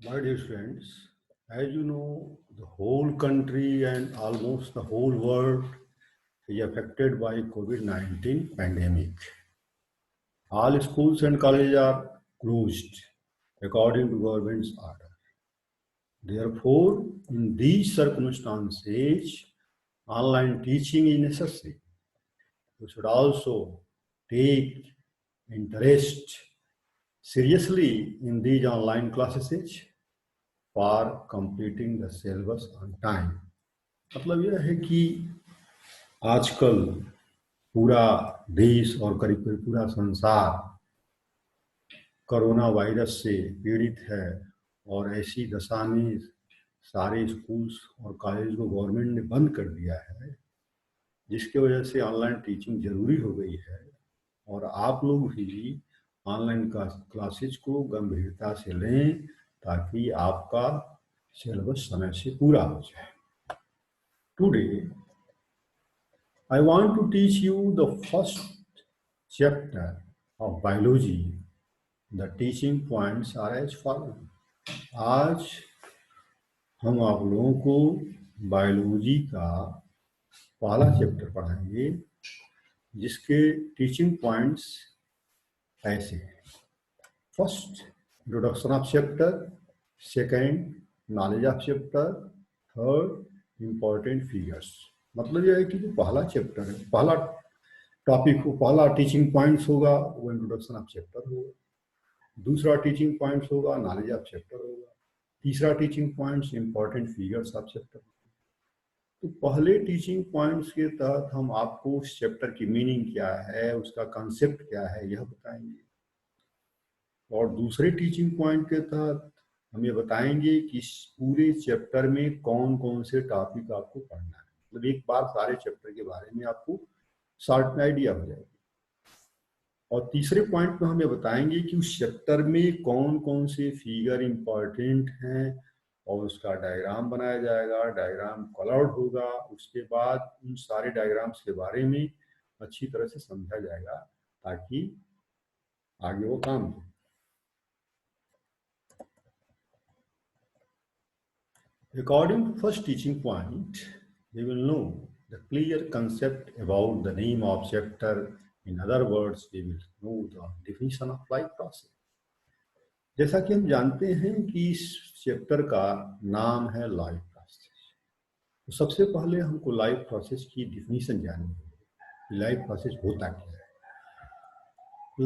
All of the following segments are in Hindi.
My dear friends, as you know, the whole country and almost the whole world is affected by COVID-19 pandemic. All schools and colleges are closed according to government's order. Therefore, in these circumstances, online teaching is necessary. You should also take interest seriously in these online classes for completing the syllabus on time. मतलब यह है कि आजकल पूरा देश और करीब करीब पूरा संसार कोरोना वायरस से पीड़ित है और ऐसी दशा में सारे स्कूल्स और कॉलेज को गवर्नमेंट ने बंद कर दिया है, जिसकी वजह से ऑनलाइन टीचिंग जरूरी हो गई है। और आप लोग भी ऑनलाइन क्लासेज को गंभीरता से लें ताकि आपका सिलेबस समय से पूरा हो जाए। Today, I want to teach you the first chapter of biology. The teaching points are as follows. आज हम आप लोगों को बायोलॉजी का पहला चैप्टर पढ़ाएंगे, जिसके टीचिंग पॉइंट्स ऐसे हैं। First, introduction of chapter. Second, knowledge of chapter. Third, important figures. मतलब यह है कि जो पहला चैप्टर है, पहला टॉपिक हो, पहला टीचिंग पॉइंट्स होगा वो इंट्रोडक्शन ऑफ चैप्टर होगा। दूसरा टीचिंग पॉइंट्स होगा नॉलेज ऑफ चैप्टर होगा। तीसरा teaching points important figures of chapter. तो पहले टीचिंग पॉइंट्स के तहत हम आपको उस चैप्टर की मीनिंग क्या है, उसका कंसेप्ट क्या है, यह बताएंगे। और दूसरे टीचिंग पॉइंट के तहत हम ये बताएंगे कि इस पूरे चैप्टर में कौन कौन से टॉपिक आपको पढ़ना है। मतलब एक बार सारे चैप्टर के बारे में आपको शॉर्ट आइडिया हो जाएगी। और तीसरे पॉइंट में हम ये बताएंगे कि उस चैप्टर में कौन कौन से फिगर इंपॉर्टेंट हैं और उसका डायग्राम बनाया जाएगा, डायग्राम कलर्ड होगा। उसके बाद उन सारे डायग्राम्स के बारे में अच्छी तरह से समझा जाएगा ताकि आगे वो काम दे। According to first teaching point, we will know the clear concept about the name of chapter. In other words, we will know the definition of life process. जैसा कि हम जानते हैं कि इस चैप्टर का नाम है लाइफ प्रोसेस, तो सबसे पहले हमको लाइफ प्रोसेस की डिफिनीशन जाननी होगी। लाइफ प्रोसेस होता क्या है?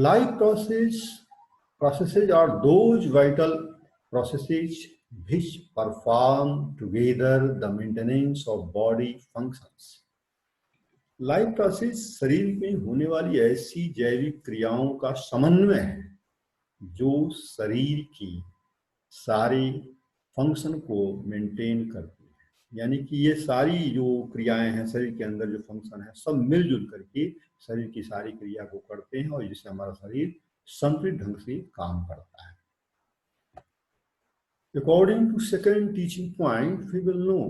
Life processes are those vital processes which perform together the maintenance of body functions. Life process शरीर में होने वाली ऐसी जैविक क्रियाओं का समन्वय है जो शरीर की सारी फंक्शन को मेंटेन करती है। यानी कि ये सारी जो क्रियाएं हैं शरीर के अंदर, जो फंक्शन है, सब मिलजुल करके शरीर की सारी क्रिया को करते हैं और जिससे हमारा शरीर संतुलित ढंग से काम करता है। According to second teaching point, we will know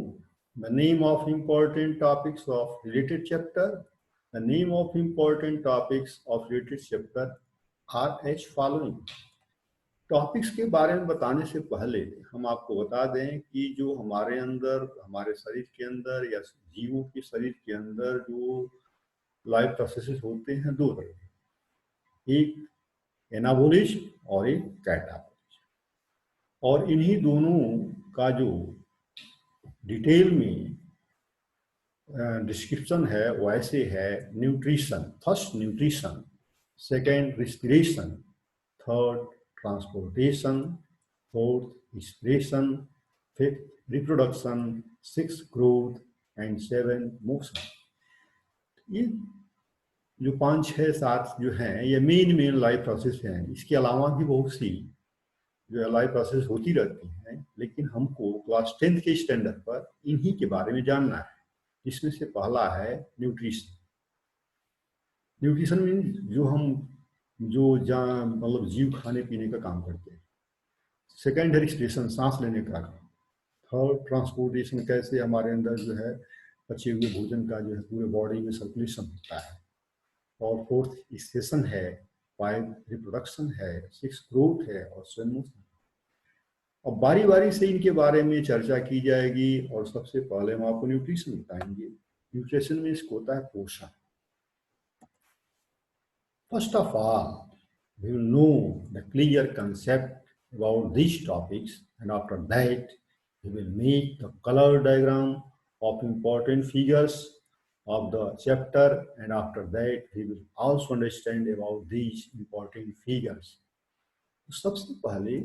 the name of important topics of related chapter. The name of important topics of related chapter are as following. Topics के बारे में बताने से पहले हम आपको बता दें कि जो हमारे अंदर, हमारे शरीर के अंदर या जीवों के शरीर के अंदर जो लाइफ प्रोसेसेस होते हैं, दो तरह के, एक एनाबोलिज्म और एक कैटाबोलिज्म। और इन्हीं दोनों का जो डिटेल में डिस्क्रिप्शन है वो ऐसे है: nutrition, first nutrition, second respiration, third transportation, fourth expression, fifth reproduction, six growth and seven motion. ये जो 5, 6, 7 जो हैं ये मेन लाइफ प्रोसेस हैं। इसके अलावा भी बहुत सी जो लाइफ प्रोसेस होती रहती हैं, लेकिन हमको क्लास 10th के स्टैंडर्ड पर इन्हीं के बारे में जानना है। इसमें से पहला है न्यूट्रिशन। न्यूट्रिशन मीन्स जो हम मतलब जीव खाने पीने का काम करते हैं। सेकेंड है रिस्पिरेशन, सांस लेने का काम। थर्ड ट्रांसपोर्टेशन, कैसे हमारे अंदर जो है बचे हुए भोजन का जो है पूरे बॉडी में सर्कुलेशन होता है। और फोर्थ एक्सप्रेशन है, फाइव रिप्रोडक्शन है, सिक्स ग्रोथ है और सेवन मोशन। अब बारी बारी से इनके बारे में चर्चा की जाएगी और सबसे पहले हम आपको न्यूट्रिशन बताएंगे। न्यूट्रिशन में इसको होता है पोषण। First of all we will know the clear concept about these topics, and after that we will make the color diagram of important figures of the chapter, and after that we will also understand about these important figures. सबसे पहले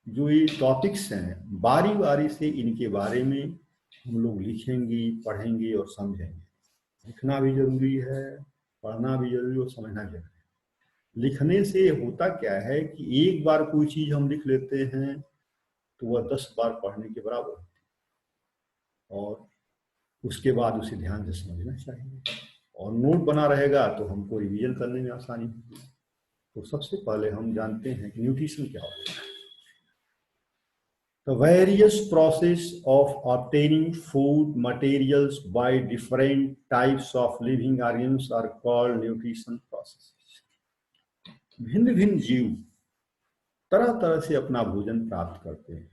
जो ये टॉपिक्स हैं बारी बारी से इनके बारे में हम लोग लिखेंगे, पढ़ेंगे और समझेंगे। लिखना भी जरूरी है, पढ़ना भी जरूरी है और समझना जरूरी है। लिखने से होता क्या है कि एक बार कोई चीज हम लिख लेते हैं तो वह 10 बार पढ़ने के बराबर होती है, और उसके बाद उसे ध्यान से समझना चाहिए, और नोट बना रहेगा तो हमको रिवीजन करने में आसानी होगी। तो सबसे पहले हम जानते हैं कि न्यूट्रिशन क्या होता है। The various process of obtaining food materials by different types of living organisms are called nutrition processes. भिन्न भिन्न जीव तरह तरह से अपना भोजन प्राप्त करते हैं,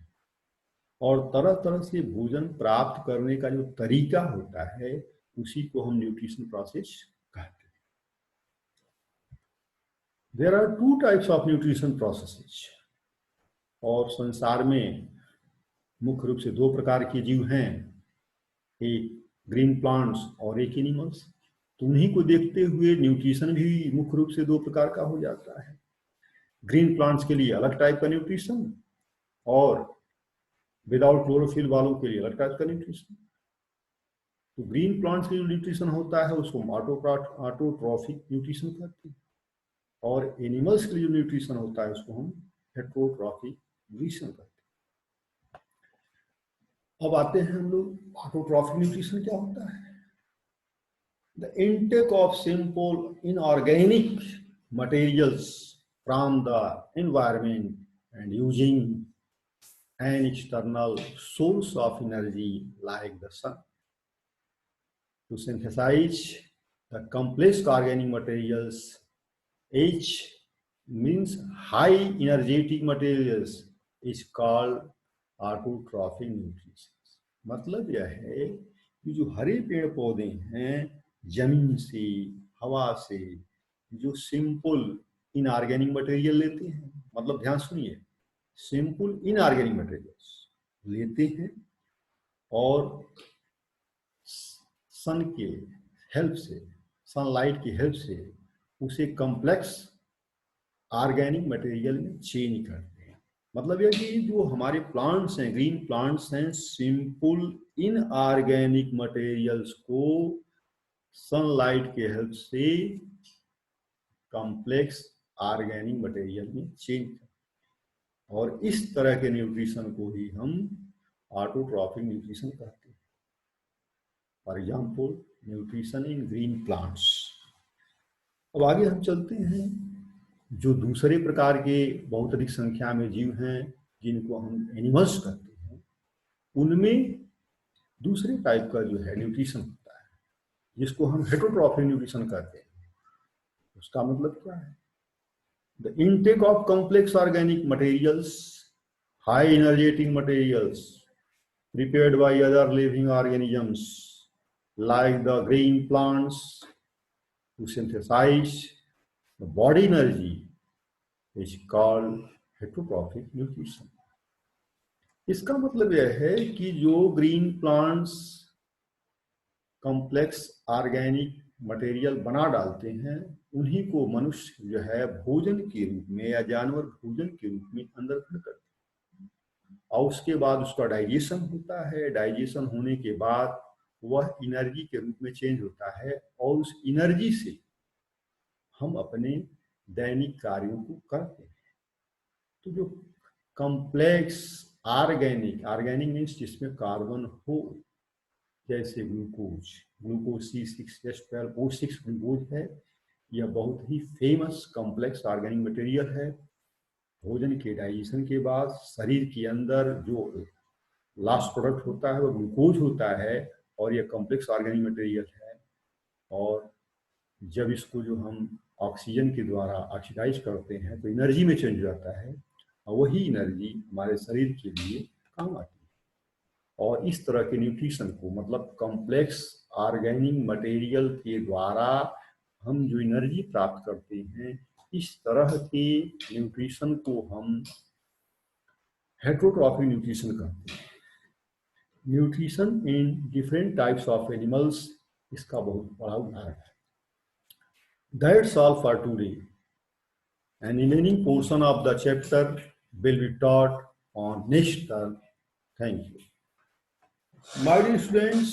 और तरह तरह से भोजन प्राप्त करने का जो तरीका होता है उसी को हम न्यूट्रिशन प्रोसेस कहते हैं। There are two types of nutrition processes, और संसार में मुख्य रूप से दो प्रकार के जीव हैं, एक ग्रीन प्लांट्स और एक एनिमल्स। तो उन्हीं को देखते हुए न्यूट्रिशन भी मुख्य रूप से दो प्रकार का हो जाता है। ग्रीन प्लांट्स के लिए अलग टाइप का न्यूट्रिशन, और विदाउट क्लोरोफिल वालों के लिए अलग टाइप का न्यूट्रिशन। तो ग्रीन प्लांट्स के जो न्यूट्रिशन होता है उसको ऑटोट्रॉफिक न्यूट्रिशन कहते हैं, और एनिमल्स के लिए जो न्यूट्रिशन होता है उसको हम हेटरोट्रॉफिक न्यूट्रिशन कहते हैं। अब आते हैं हम लोग ऑटोट्रॉफिक न्यूट्रिशन क्या होता है। The intake of simple inorganic materials from the environment and using an external source of energy like the sun to synthesize the complex organic materials. H means high energetic materials is called autotrophic nutrition. मतलब यह है कि जो हरे पेड़ पौधे हैं जमीन से, हवा से जो सिंपल इनऑर्गेनिक मटेरियल लेते हैं, मतलब ध्यान सुनिए, सिंपल इनऑर्गेनिक मटेरियल्स लेते हैं और सन के हेल्प से, सनलाइट की हेल्प से उसे कॉम्प्लेक्स ऑर्गेनिक मटेरियल में चेंज करते हैं। मतलब यह कि जो हमारे प्लांट्स हैं, ग्रीन प्लांट्स हैं, सिंपल इनऑर्गेनिक मटेरियल्स को सनलाइट के हेल्प से कॉम्प्लेक्स ऑर्गेनिक मटेरियल में चेंज करते हैं, और इस तरह के न्यूट्रिशन को ही हम ऑटोट्रॉफिक न्यूट्रिशन कहते हैं। For example nutrition in green plants. अब आगे हम चलते हैं, जो दूसरे प्रकार के बहुत अधिक संख्या में जीव हैं जिनको हम एनिमल्स कहते हैं, उनमें दूसरे टाइप का जो है न्यूट्रिशन होता है जिसको हम हेटरोट्रॉफिक न्यूट्रिशन कहते हैं। उसका मतलब क्या है? The intake of complex organic materials, high energetic materials prepared by other living organisms like the green plants to synthesize the body energy is called heterotrophic nutrition. इसका मतलब यह है कि जो green plants complex organic material बना डालते हैं उन्हीं को मनुष्य जो है भोजन के रूप में या जानवर भोजन के रूप में अंदर करते हैं, और उसके बाद उसका डाइजेशन होता है। डाइजेशन होने के बाद वह एनर्जी के रूप में चेंज होता है, और उस एनर्जी से हम अपने दैनिक कार्यों को करते हैं। तो जो कॉम्प्लेक्स ऑर्गेनिक मीन्स जिसमें कार्बन हो, जैसे ग्लूकोज C6H12O6 ग्लूकोज है, यह बहुत ही फेमस कॉम्प्लेक्स ऑर्गेनिक मटेरियल है। भोजन के डाइजेशन के बाद शरीर के अंदर जो लास्ट प्रोडक्ट होता है वो ग्लूकोज होता है, और यह कॉम्प्लेक्स ऑर्गेनिक मटेरियल है। और जब इसको जो हम ऑक्सीजन के द्वारा ऑक्सीडाइज करते हैं तो एनर्जी में चेंज हो जाता है, और वही एनर्जी हमारे शरीर के लिए काम आती है। और इस तरह के न्यूट्रिशन को, मतलब कॉम्प्लेक्स ऑर्गेनिक मटेरियल के द्वारा हम जो एनर्जी प्राप्त करते हैं, इस तरह के न्यूट्रिशन को हम हेटेरोट्रॉफिक न्यूट्रिशन कहते हैं। Nutrition in different types of animals इसका बहुत बड़ा उदाहरण है। That's all for today, and remaining portion of the chapter will be taught on next term. Thank you. My dear students,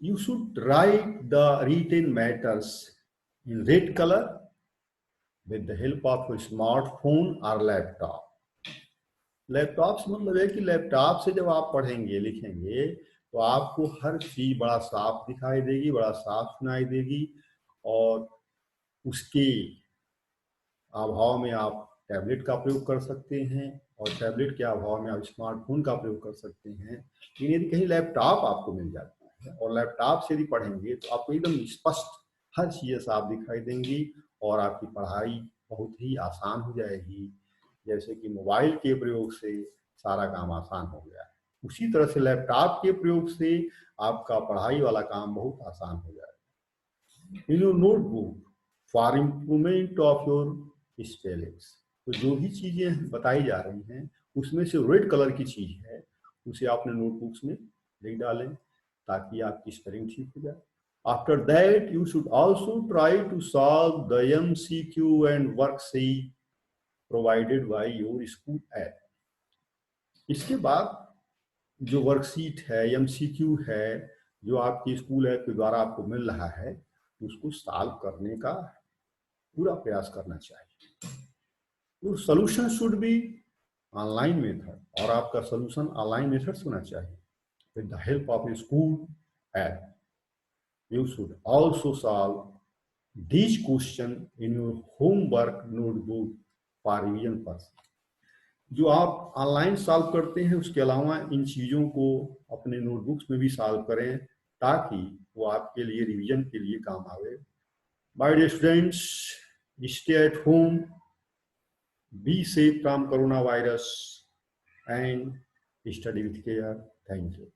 you should write the written matters in red color with the help of a smartphone or laptop. Laptop से मतलब है कि लैपटॉप से जब आप पढ़ेंगे लिखेंगे तो आपको हर चीज बड़ा साफ दिखाई देगी, बड़ा साफ सुनाई देगी, और उसके अभाव में आप टैबलेट का प्रयोग कर सकते हैं, और टैबलेट के अभाव में आप स्मार्टफोन का प्रयोग कर सकते हैं। लेकिन यदि कहीं लैपटॉप आपको मिल जाता है और लैपटॉप से यदि पढ़ेंगे तो आपको एकदम स्पष्ट हर चीज़ें साफ दिखाई देंगी और आपकी पढ़ाई बहुत ही आसान हो जाएगी। जैसे कि मोबाइल के प्रयोग से सारा काम आसान हो गया है, उसी तरह से लैपटॉप के प्रयोग से आपका पढ़ाई वाला काम बहुत आसान हो जाएगा। In your notebook for improvement of your spellings, तो जो भी चीजें बताई जा रही हैं उसमें से रेड कलर की चीज है, उसे आपने नोटबुक्स में लिख डालें ताकि आपकी स्पेलिंग ठीक हो जाए। After that you should also try to solve the MCQ and worksheet provided by your school app. इसके बाद जो वर्कशीट है, MCQ है, जो आपकी स्कूल ऐप के द्वारा आपको मिल रहा है, उसको सॉल्व करने का पूरा प्रयास करना चाहिए। तो solution should be online method, और आपका सॉल्यूशन ऑनलाइन मेथड से होना चाहिए। With the help of A school app you should also solve these question in your homework notebook for revision purpose. जो आप ऑनलाइन सॉल्व करते हैं उसके अलावा इन चीजों को अपने नोटबुक्स में भी सॉल्व करें ताकि वो आपके लिए रिवीजन के लिए काम आवे। My dear students, stay at home, be safe from coronavirus, and study with care. Thank you.